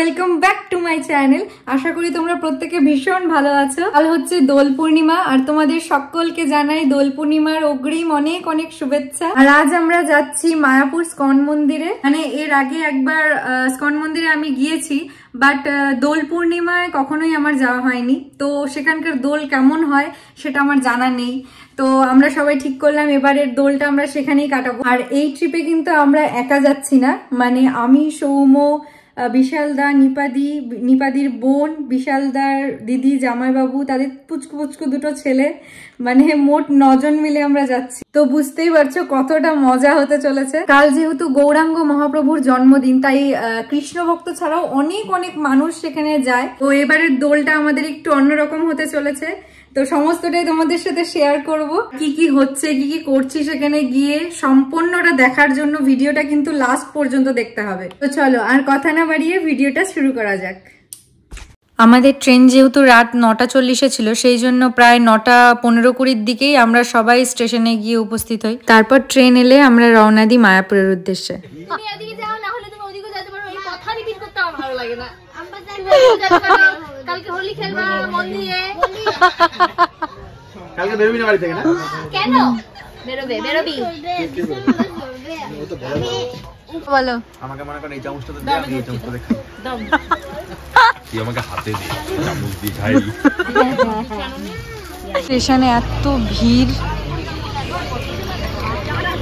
Welcome back to my channel. আশা করি তোমরা প্রত্যেকে ভীষণ ভালো আছো। কাল হচ্ছে দোল পূর্ণিমা আর তোমাদের সকলকে জানাই দোল পূর্ণিমার অগ্রিম অনেক অনেক শুভেচ্ছা। আর আজ আমরা যাচ্ছি মায়াপুর স্কন মন্দিরে। মানে এর আগে একবার স্কন মন্দিরে আমি গিয়েছি, বাট দোল পূর্ণিমায় কখনোই আমার যাওয়া হয়নি। তো সেখানকার দোল কেমন হয় সেটা আমার জানা নেই। তো আমরা সবাই ঠিক করলাম এবারের দোলটা আমরা সেখানেই কাটাবো। আর এই ট্রিপে কিন্তু আমরা একা যাচ্ছি না, মানে আমি, সৌম্য, বিশালদা, নিপাদির বোন, বিশালদার দিদি, জামাইবাবু, তাদের পুচকু পুচকু দুটো ছেলে, মানে মোট 9 জন মিলে আমরা যাচ্ছি। তো বুঝতেই পারছো কতটা মজা হতে চলেছে। কাল যেহেতু গৌরাঙ্গ মহাপ্রভুর জন্মদিন, তাই কৃষ্ণ ভক্ত ছাড়াও অনেক অনেক মানুষ সেখানে যায়। তো এবারের দোলটা আমাদের একটু অন্যরকম হতে চলেছে। তো সমস্তটাই তোমাদের সাথে শেয়ার করব, কি কি হচ্ছে, কি কি করছি সেখানে গিয়ে। সম্পূর্ণটা দেখার জন্য ভিডিওটা কিন্তু লাস্ট পর্যন্ত দেখতে হবে। তো চলো আর কথা না বাড়িয়ে ভিডিওটা শুরু করা যাক। আমাদের ট্রেন যেহেতু রাত 9:40-এ ছিল, সেই জন্য প্রায় 9:15-20 দিকেই আমরা সবাই স্টেশনে গিয়ে উপস্থিত হই। তারপর ট্রেন এলে আমরা রওনা দিই মায়াপুরের উদ্দেশ্যে। কালকে হোলি খেলবা মন্দিরে। কালকে বেরোবি না বাড়ি থেকে? না কেন বেরোবি? বলো। আমাকে মনে করেন এই চামচটা তো দে, আমি এই চামচটা দেখ দাও। তুই আমাকে হাতে দে, চামচ দি খাই। স্টেশনে এত ভিড়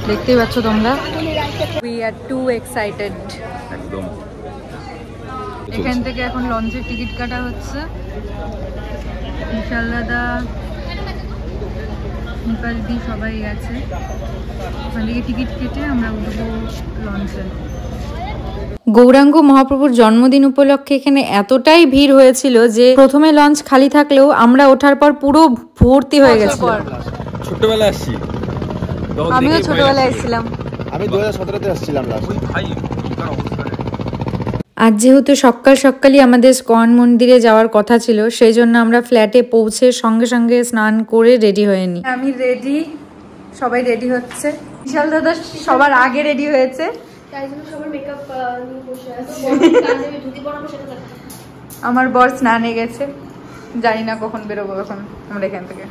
দেখতেই পাচ্ছ তোমরা। We are too excited. একদম। এখান থেকে এখন লঞ্চের টিকিট কাটা হচ্ছে। বিশাল দাদা, নিপাল দি সবাই গেছে। ওখান থেকে টিকিট কেটে আমরা উঠবো লঞ্চে। গৌরাঙ্গ মহাপ্রভুর জন্মদিন উপলক্ষে এখানে এতটাই ভিড় হয়েছিল যে প্রথমে লঞ্চ খালি থাকলেও আমরা ওঠার পর পুরো ভর্তি হয়ে গেছিল। ছোটবেলায় আসছি, আমিও ছোটবেলায় এসেছিলাম। আমি 2017-তে আসছিলাম লাস্ট। আজ যেহেতু সকালই আমাদের স্কন মন্দিরে যাওয়ার কথা ছিল, সেই জন্য আমরা ফ্ল্যাটে পৌঁছে সঙ্গে সঙ্গে স্নান করে রেডি হয়ে নিই। আমি রেডি, সবাই রেডি হচ্ছে। বিশাল দাদা সবার আগে রেডি হয়েছে। আমার বর স্নানে গেছে, জানি না কখন বেরোবো এখন আমরা এখান থেকে।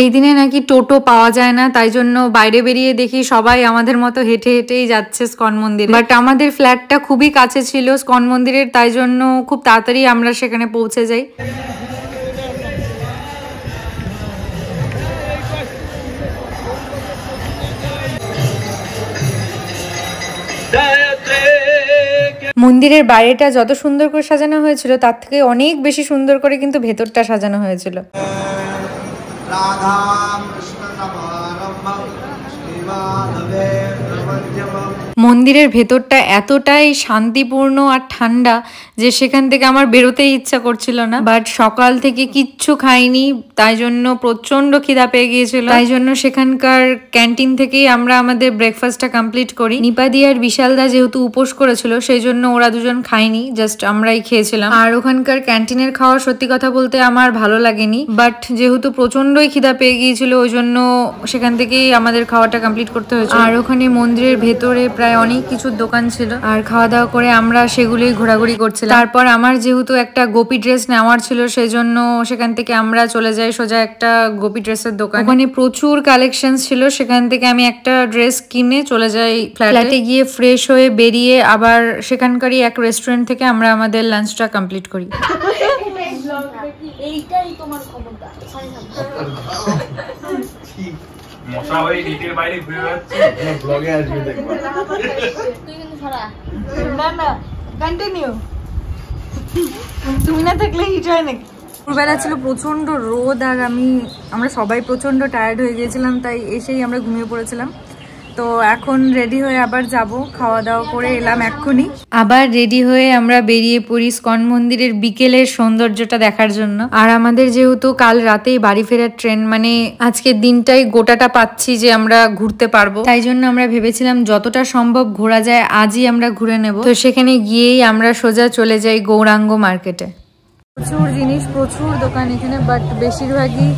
এই দিনে নাকি টোটো পাওয়া যায় না, তাই জন্য বাইরে বেরিয়ে দেখি সবাই আমাদের মতো হেঁটে হেঁটেই যাচ্ছে স্কন মন্দিরে। বাট আমাদের ফ্ল্যাটটা খুবই কাছে ছিল স্কন মন্দিরের, তাই জন্য খুব তাড়াতাড়ি আমরা সেখানে পৌঁছে যাই। মন্দিরের বাইরেটা যত সুন্দর করে সাজানো হয়েছিল তার থেকে অনেক বেশি সুন্দর করে কিন্তু ভেতরটা সাজানো হয়েছিল। মন্দিরের ভেতরটা এতটাই শান্তিপূর্ণ আর ঠান্ডা যে সেখান থেকে আমার বেরোতেই ইচ্ছা করছিল না। বাট সকাল থেকে কিচ্ছু খাইনি, তাই জন্য প্রচন্ড খিদা পেয়ে গিয়েছিল। তাই জন্য সেখানকার ক্যান্টিন থেকেই আমরা আমাদের ব্রেকফাস্টটা কমপ্লিট করি। নিপাদি আর বিশালদা যেহেতু উপোস করেছিল, সেই জন্য ওরা দুজন খায়নি, জাস্ট আমরাই খেয়েছিলাম। আর ওখানকার ক্যান্টিনের খাওয়া সত্যি কথা বলতে আমার ভালো লাগেনি, বাট যেহেতু প্রচন্ডই খিদা পেয়ে গিয়েছিল ওই জন্য সেখান থেকেই আমাদের খাওয়াটা কমপ্লিট করতে হয়েছে। আর ওখানে মন্দিরের ভেতরে প্রায় অনেক কিছু দোকান ছিল, আর খাওয়া দাওয়া করে আমরা সেগুলোই ঘোরাঘুরি করছিলাম। তারপর আমার যেহেতু একটা গোপী ড্রেস নেওয়ার ছিল, সেই জন্য সেখান থেকে আমরা চলে যাই সোজা একটা গোপী ড্রেসের দোকান। ওখানে প্রচুর কালেকশন ছিল, সেখান থেকে আমি একটা ড্রেস কিনে চলে যাই ফ্ল্যাটে। গিয়ে ফ্রেশ হয়ে বেরিয়ে আবার সেখানকারই এক রেস্টুরেন্ট থেকে আমরা আমাদের লাঞ্চটা কমপ্লিট করি। এইটাই তোমার ক্ষমতা। মশা হয়ে নিটের বাইরে ঘুরে বেড়াচ্ছে, ব্লগে আসবে দেখবা। তুই কিন্তু ছড়া না কন্টিনিউ। তুমি না থাকলে হিট হয় নাকি? দুপুরবেলা ছিল প্রচন্ড রোদ, আর আমরা সবাই প্রচন্ড টায়ার্ড হয়ে গিয়েছিলাম, তাই এসেই আমরা ঘুমিয়ে পড়েছিলাম। তো এখন রেডি হয়ে আবার যাব, খাওয়া দাওয়া করে এলাম এক্ষুনি। আবার রেডি হয়ে আমরা বেরিয়ে পড়ি স্কন মন্দিরের বিকেলের সৌন্দর্যটা দেখার জন্য। আর আমাদের যেহেতু কাল রাতেই বাড়ি ফেরার ট্রেন, মানে আজকের দিনটাই গোটাটা পাচ্ছি যে আমরা ঘুরতে পারবো, তাই জন্য আমরা ভেবেছিলাম যতটা সম্ভব ঘোরা যায় আজই আমরা ঘুরে নেব। তো সেখানে গিয়েই আমরা সোজা চলে যাই গৌরাঙ্গ মার্কেটে। প্রচুর জিনিস, প্রচুর দোকান এখানে, বাট বেশিরভাগই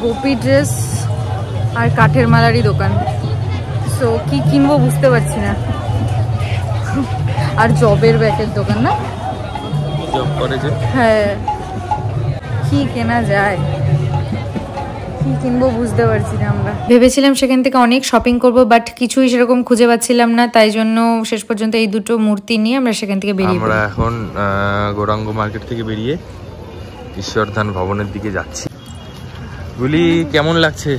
গোপী ড্রেস আর কাঠের মালারই দোকান। সো কি কিনবো বুঝতে পারছি না। আর জবের ব্যাগের দোকান না, জব করে যে। হ্যাঁ, কি কেনা যায়, কি কিনবো বুঝতে পারছি না। আমরা ভেবেছিলাম সেখান থেকে অনেক শপিং করব, বাট কিছুই সেরকম খুঁজে পাচ্ছিলাম না, তাই জন্য শেষ পর্যন্ত এই দুটো মূর্তি নিয়ে আমরা সেখান থেকে বেরিয়ে আমরা এখন গৌরাঙ্গ মার্কেট থেকে বেরিয়ে ঈশ্বরধান ভবনের দিকে যাচ্ছি। বলি কেমন লাগছে?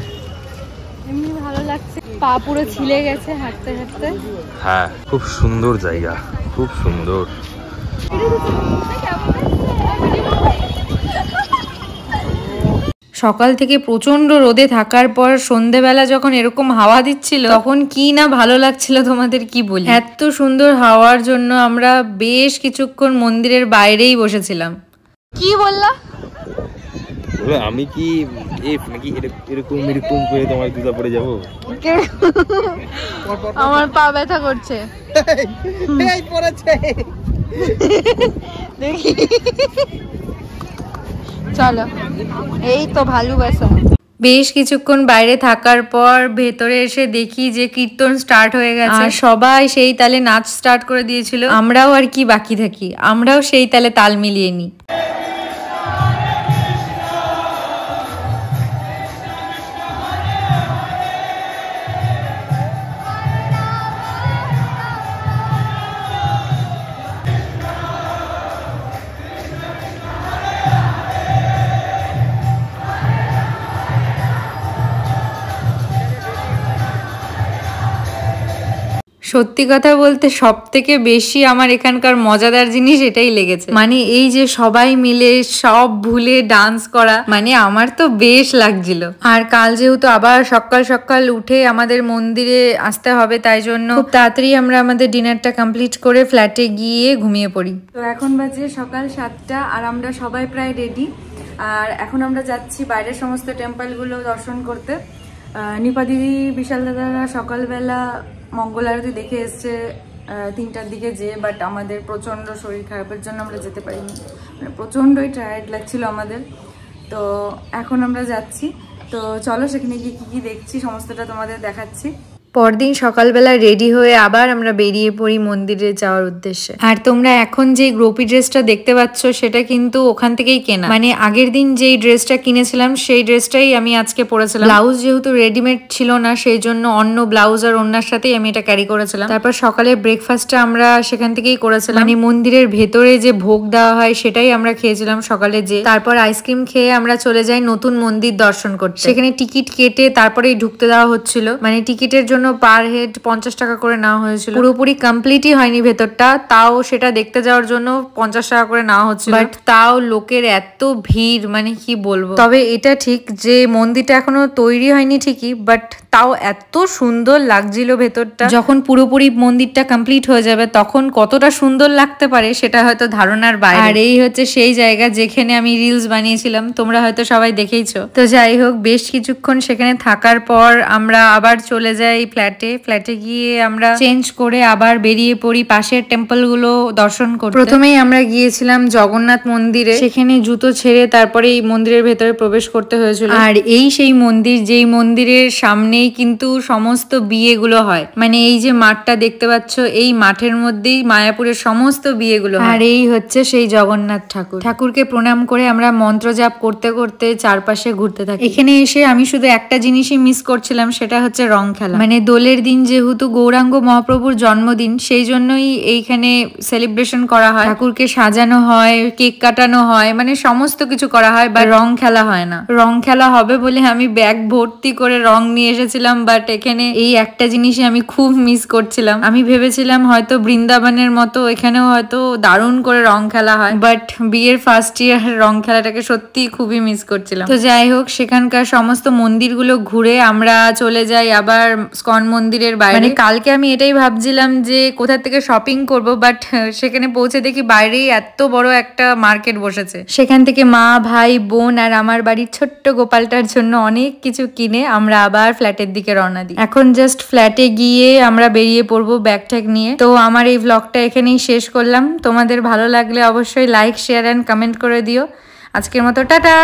এমনি ভালো লাগছে, পা পুরো ছিলে গেছে হাঁটতে হাঁটতে। হ্যাঁ, খুব সুন্দর জায়গা, খুব সুন্দর। সকাল থেকে প্রচন্ড রোদে থাকার পর সন্ধেবেলা যখন এরকম হাওয়া দিচ্ছিল তখন কি না ভালো লাগছিল তোমাদের কি বলি। এত সুন্দর হাওয়ার জন্য আমরা বেশ কিছুক্ষণ মন্দিরের বাইরেই বসেছিলাম। কি বললা? আমি কি নাকি এরকম এরকম করে তোমার জুতা পরে যাবো? আমার পা ব্যথা করছে। দেখি, চলো, এই তো ভালোবাসা। বেশ কিছুক্ষণ বাইরে থাকার পর ভেতরে এসে দেখি যে কীর্তন স্টার্ট হয়ে গেছে, আর সবাই সেই তালে নাচ স্টার্ট করে দিয়েছিল। আমরাও আর কি বাকি থাকি, আমরাও সেই তালে তাল মিলিয়ে নিই। সত্যি কথা বলতে সব থেকে বেশি আমার এখানকার মজাদার জিনিস এটাই লেগেছে, মানে এই যে সবাই মিলে সব ভুলে ডান্স করা, মানে আমার তো বেশ লাগছিল। আর কাল যেহেতু আবার সকাল সকাল উঠে আমাদের মন্দিরে আসতে হবে, তাই জন্য খুব তাড়াতাড়ি আমরা আমাদের ডিনারটা কমপ্লিট করে ফ্ল্যাটে গিয়ে ঘুমিয়ে পড়ি। তো এখন বাজে সকাল 7টা আর আমরা সবাই প্রায় রেডি। আর এখন আমরা যাচ্ছি বাইরের সমস্ত টেম্পলগুলো দর্শন করতে। নিপা দিদি, বিশাল দাদারা সকালবেলা মঙ্গল আরতি দেখে এসছে 3টার দিকে যে, বাট আমাদের প্রচণ্ড শরীর খারাপের জন্য আমরা যেতে পারিনি, মানে প্রচণ্ডই টায়ার্ড লাগছিল আমাদের। তো এখন আমরা যাচ্ছি, তো চলো সেখানে গিয়ে কী কী দেখছি সমস্তটা তোমাদের দেখাচ্ছি। পরদিন সকালবেলা রেডি হয়ে আবার আমরা বেরিয়ে পড়ি মন্দিরে যাওয়ার উদ্দেশ্যে। আর তোমরা এখন যে গ্রোপি ড্রেসটা দেখতে পাচ্ছ সেটা কিন্তু ওখান থেকেই কেনা, মানে আগের দিন যেই ড্রেসটা কিনেছিলাম সেই ড্রেসটাই আমি আজকে পরেছিলাম। ব্লাউজ যেহেতু রেডিমেড ছিল না, সেই জন্য অন্য ব্লাউজ আর ওনার সাথেই আমি এটা ক্যারি করেছিলাম। তারপর সকালে ব্রেকফাস্টটা আমরা সেখান থেকেই করেছিলাম, মানে মন্দিরের ভেতরে যে ভোগ দেওয়া হয় সেটাই আমরা খেয়েছিলাম সকালে যে। তারপর আইসক্রিম খেয়ে আমরা চলে যাই নতুন মন্দির দর্শন করতে। সেখানে টিকিট কেটে তারপরেই ঢুকতে দেওয়া হচ্ছিল, মানে টিকিটের জন্য পার হেড 50 টাকা করে নেওয়া হয়েছিল। পুরোপুরি কমপ্লিটই হয়নি ভেতরটা, তাও সেটা দেখতে যাওয়ার জন্য 50 টাকা করে নেওয়া হচ্ছিল। বাট তাও লোকের এত ভিড়, মানে কি বলবো। তবে এটা ঠিক যে মন্দিরটা এখনো তৈরি হয়নি ঠিকই, বাট তাও এত সুন্দর লাগছিল ভেতরটা। যখন পুরোপুরি মন্দিরটা কমপ্লিট হয়ে যাবে তখন কতটা সুন্দর লাগতে পারে সেটা হয়তো ধারণার বাইরে। আর এই হচ্ছে সেই জায়গা যেখানে আমি রিলস বানিয়েছিলাম, তোমরা হয়তো সবাই দেখেইছো। তো যাই হোক, বেশ কিছুক্ষণ সেখানে থাকার পর আমরা আবার চলে যাই ফ্ল্যাটে গিয়ে আমরা চেঞ্জ করে আবার বেরিয়ে পড়ি পাশের টেম্পল গুলো দর্শন করতে। প্রথমেই আমরা গিয়েছিলাম জগন্নাথ মন্দিরে, সেখানে জুতো ছেড়ে তারপরে এই মন্দিরের ভেতরে প্রবেশ করতে হয়েছিল। আর এই সেই মন্দির যেই মন্দিরের সামনেই কিন্তু সমস্ত বিয়েগুলো হয়, মানে এই যে মাঠটা দেখতে পাচ্ছ এই মাঠের মধ্যেই মায়াপুরের সমস্ত বিয়েগুলো হয়। আর এই হচ্ছে সেই জগন্নাথ ঠাকুরকে প্রণাম করে আমরা মন্ত্র জাপ করতে করতে চারপাশে ঘুরতে থাকি। এখানে এসে আমি শুধু একটা জিনিসই মিস করছিলাম, সেটা হচ্ছে রং খেলা। মানে দোলের দিন যেহেতু গৌরাঙ্গ মহাপ্রভুর জন্মদিন, সেই জন্যই এইখানে সেলিব্রেশন করা হয়, ঠাকুরকে সাজানো হয়, কেক কাটানো হয়, মানে সমস্ত কিছু করা হয়, বা রং খেলা হয় না। রং খেলা হবে বলে আমি ব্যাগ ভর্তি করে রং নিয়ে এসেছিলাম, বাট এখানে এই একটা জিনিসই আমি খুব মিস করছিলাম। আমি ভেবেছিলাম হয়তো বৃন্দাবনের মতো এখানেও হয়তো দারুণ করে রং খেলা হয়, বাট বিয়ের ফার্স্ট ইয়ার রং খেলাটাকে সত্যি খুবই মিস করছিলাম। তো যাই হোক, সেখানকার সমস্ত মন্দিরগুলো ঘুরে আমরা চলে যাই আবার স্কন মন্দিরের বাইরে। মানে কালকে আমি এটাই ভাবছিলাম যে কোথা থেকে শপিং করব, বাট সেখানে পৌঁছে দেখি বাইরেই এত বড় একটা মার্কেট বসেছে। সেখান থেকে মা, ভাই, বোন আর আমার বাড়ির ছোট্ট গোপালটার জন্য অনেক কিছু কিনে আমরা আবার ফ্ল্যাটের দিকে রওনা দিই। এখন জাস্ট ফ্ল্যাটে গিয়ে আমরা বেরিয়ে পড়বো ব্যাগ ট্যাগ নিয়ে। তো আমার এই ব্লগটা এখানেই শেষ করলাম। তোমাদের ভালো লাগলে অবশ্যই লাইক, শেয়ার অ্যান্ড কমেন্ট করে দিও। আজকের মতো টাটা।